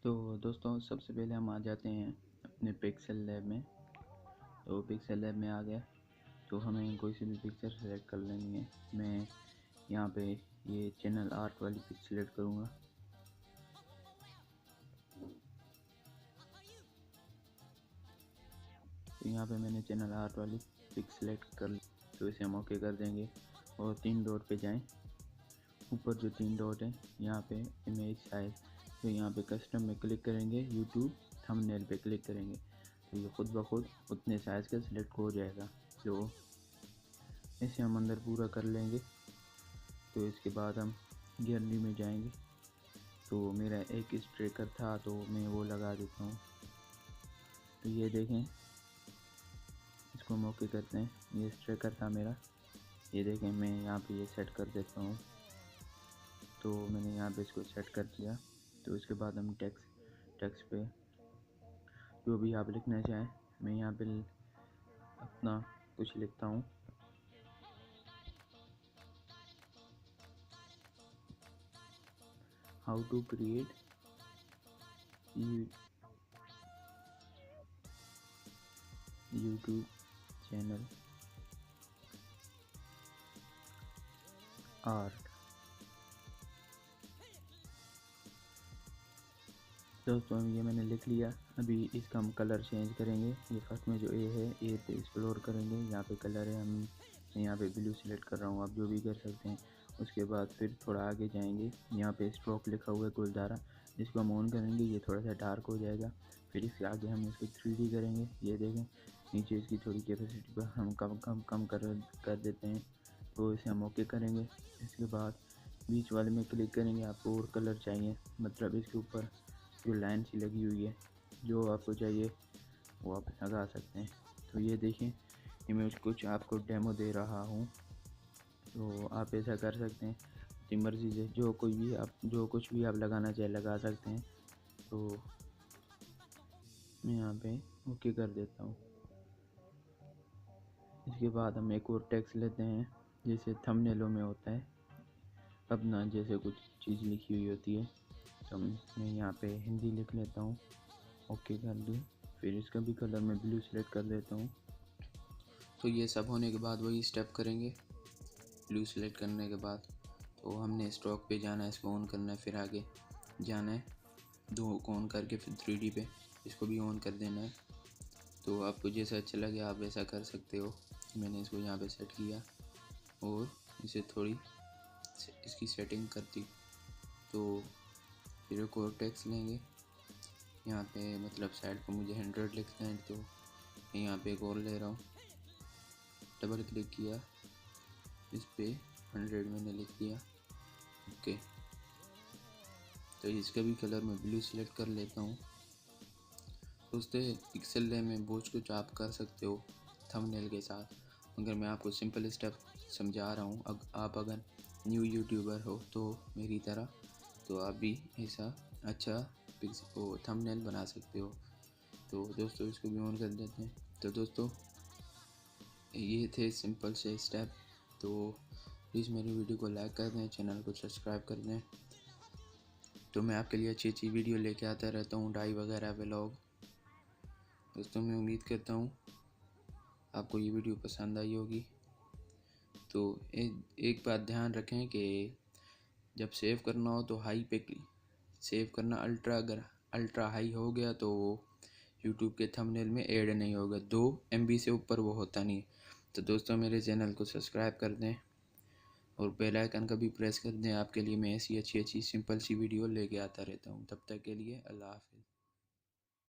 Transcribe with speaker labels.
Speaker 1: तो दोस्तों सबसे पहले हम आ जाते हैं अपने पिक्सेल लैब में। तो पिक्सेल लैब में आ गया तो हमें कोई सी भी पिक्चर सेलेक्ट कर लेनी है। मैं यहाँ पे ये चैनल आर्ट वाली पिक सेलेक्ट करूँगा। तो यहाँ पे मैंने चैनल आर्ट वाली पिक सेलेक्ट कर ली, तो इसे हम ओके कर देंगे और 3 डॉट पे जाएं। ऊपर जो 3 डॉट है यहाँ पे इमेज साइज, तो यहाँ पे कस्टम में क्लिक करेंगे, यूट्यूब थंबनेल पे क्लिक करेंगे तो ये खुद ब खुद उतने साइज़ का सिलेक्ट हो जाएगा। तो इसे हम अंदर पूरा कर लेंगे। तो इसके बाद हम गैलरी में जाएंगे। तो मेरा एक स्ट्रेकर था तो मैं वो लगा देता हूँ। तो ये देखें, इसको हम ओके करते हैं। ये स्ट्रेकर था मेरा, ये देखें मैं यहाँ पे ये सेट कर देता हूँ। तो मैंने यहाँ पे इसको सेट कर दिया। तो इसके बाद हम टेक्स्ट पे जो भी आप लिखना चाहें, मैं यहाँ पे अपना कुछ लिखता हूँ। How to create YouTube channel art. दोस्तों ये मैंने लिख लिया। अभी इसका हम कलर चेंज करेंगे। ये फर्स्ट में जो ए है, ए पे एक्सप्लोर करेंगे। यहाँ पे कलर है, हम यहाँ पे ब्लू सिलेक्ट कर रहा हूँ, आप जो भी कर सकते हैं। उसके बाद फिर थोड़ा आगे जाएंगे, यहाँ पे स्ट्रोक लिखा हुआ है गुलदारा, जिसको हम ऑन करेंगे ये थोड़ा सा डार्क हो जाएगा। फिर इसके आगे हम इसको 3D करेंगे। ये देखें नीचे इसकी थोड़ी कैपेसिटी पर हम कम कर देते हैं। तो इसे हम ओके करेंगे। इसके बाद बीच वाले में क्लिक करेंगे। आपको और कलर चाहिए, मतलब इसके ऊपर जो लाइन सी लगी हुई है, जो आपको चाहिए वो आप लगा सकते हैं। तो ये देखें, ये मैं कुछ आपको डेमो दे रहा हूँ, तो आप ऐसा कर सकते हैं अपनी मर्ज़ी से। जो कुछ भी आप लगाना चाहे लगा सकते हैं। तो मैं यहाँ पे ओके कर देता हूँ। इसके बाद हम एक और टेक्स्ट लेते हैं, जैसे थंबनेलों में होता है अपना, जैसे कुछ चीज़ लिखी हुई होती है। तो मैं यहाँ पे हिंदी लिख लेता हूँ, ओके कर दूँ। फिर इसका भी कलर मैं ब्लू सेलेक्ट कर देता हूँ। तो ये सब होने के बाद वही स्टेप करेंगे। ब्लू सेलेक्ट करने के बाद तो हमने स्ट्रोक पे जाना है, इसको ऑन करना है, फिर आगे जाना है, दो को ऑन करके फिर 3D पे इसको भी ऑन कर देना है। तो आपको जैसा अच्छा लगे आप वैसा कर सकते हो। मैंने इसको यहाँ पे सेट किया और इसे थोड़ी इसकी सेटिंग कर दी। तो फिर एक और टेक्स्ट लेंगे, यहाँ पे मतलब साइड पर मुझे 100 लिखना है, तो यहाँ पे एक और ले रहा हूँ। डबल क्लिक किया, इस पे 100 मैंने लिख दिया, ओके। तो इसका भी कलर मैं ब्लू सेलेक्ट कर लेता हूँ। दोस्तों पिक्सेल लैब में बहुत कुछ आप कर सकते हो थंबनेल के साथ, मगर मैं आपको सिंपल स्टेप समझा रहा हूँ। आप अगर न्यू यूट्यूबर हो तो मेरी तरह, तो आप भी ऐसा अच्छा थंबनेल बना सकते हो। तो दोस्तों इसको भी ऑन कर देते हैं। तो दोस्तों ये थे सिंपल से स्टेप। तो प्लीज़ मेरी वीडियो को लाइक कर दें, चैनल को सब्सक्राइब कर दें। तो मैं आपके लिए अच्छी अच्छी वीडियो लेके आता रहता हूँ, डाई वगैरह व्लॉग। दोस्तों मैं उम्मीद करता हूँ आपको ये वीडियो पसंद आई होगी। तो एक बात ध्यान रखें कि जब सेव करना हो तो हाई पे सेव करना। अगर अल्ट्रा हाई हो गया तो वो यूट्यूब के थंबनेल में ऐड नहीं होगा। 2 MB से ऊपर वो होता नहीं। तो दोस्तों मेरे चैनल को सब्सक्राइब कर दें और बेल आइकन का भी प्रेस कर दें। आपके लिए मैं ऐसी अच्छी सिंपल सी वीडियो लेके आता रहता हूँ। तब तक के लिए अल्लाह हाफ़िज़।